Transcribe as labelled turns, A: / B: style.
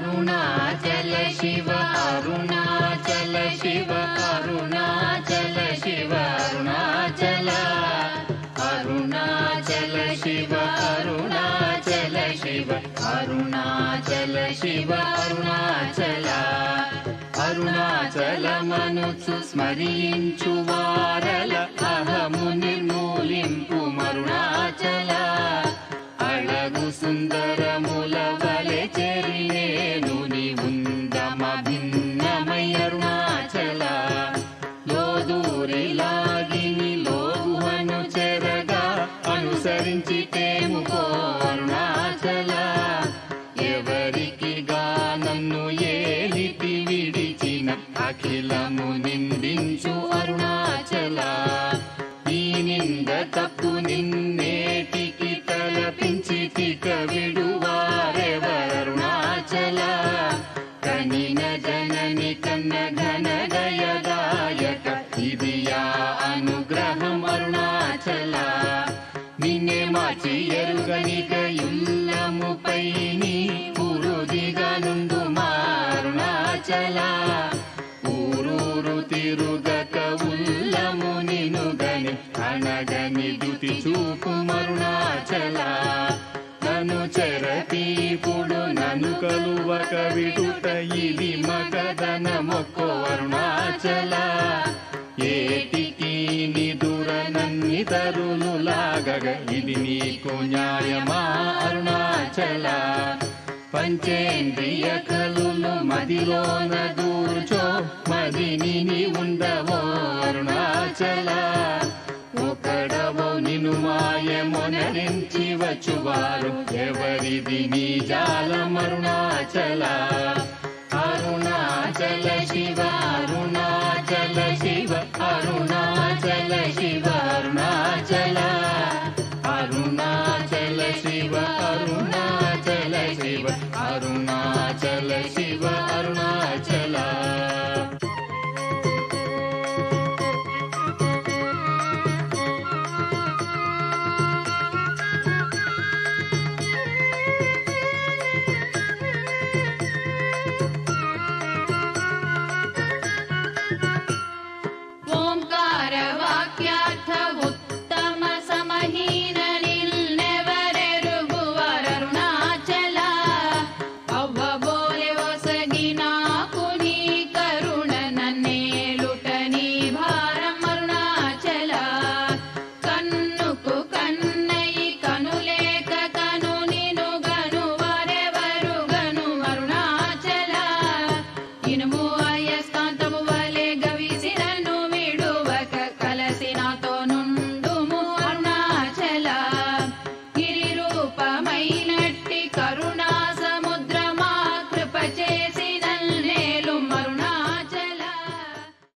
A: अरुणाचल शिव अरुणाचल शिव अरुणाचल शिव अरुणाचल अरुणाचल शिव अरुणाचल शिव अरुणाचल शिव अरुणाचल अरुणाचलमनुचु स्मరించు వారల అహము నిర్మూలింపు అరుణాచల అళగు సుందరముల వలె చెరినేను నీ ఉందమ భిన్నమై అరుణాచల లోదూరి లాగిని లోగుహను చెరగా అనుసరించి తేముకో అరుణాచల ఎవరికి నన్ను ఏలితి విడిచిన అఖిలము నిందించు అరుణాచల ఈ నింద తప్పు నిన్నేటికి తలపించి తిక విడువారెవరుణాచల కనిన జనని కన్న ఘన గయదాయక ఇది యా అనుగ్రహం అరుణాచల నిన్నే మార్చి ఎరుగనిక ఇల్లముపై నీ పురుదిగా నుండు అరుణాచల ఊరూరు తిరుగక ఉల్లము నినుగని అనగని దుతి చూపు అరుణాచల నన్ను చెరపీపుడు నన్ను కలువక విడుట ఇది మగదన మొక్కో అరుణాచల ఏటికి నిదుర నన్ని తరులు లాగగ ఇది నీకు న్యాయమా అరుణాచల పంచేంద్రియ కలులు మదిలోన దూర్చో మదిని నీ ఉండవో అరుణాచల ఒకడవో నిను మాయమొనరించి వచ్చువారు ఎవరిది నీ జాలం అరుణాచల అరుణాచల శివ అరుణాచల శివ అరుణాచల శివ అరుణాచల అరుణాచల శివ అరుణాచల శివ అరుణాచల శివ అరుణాచల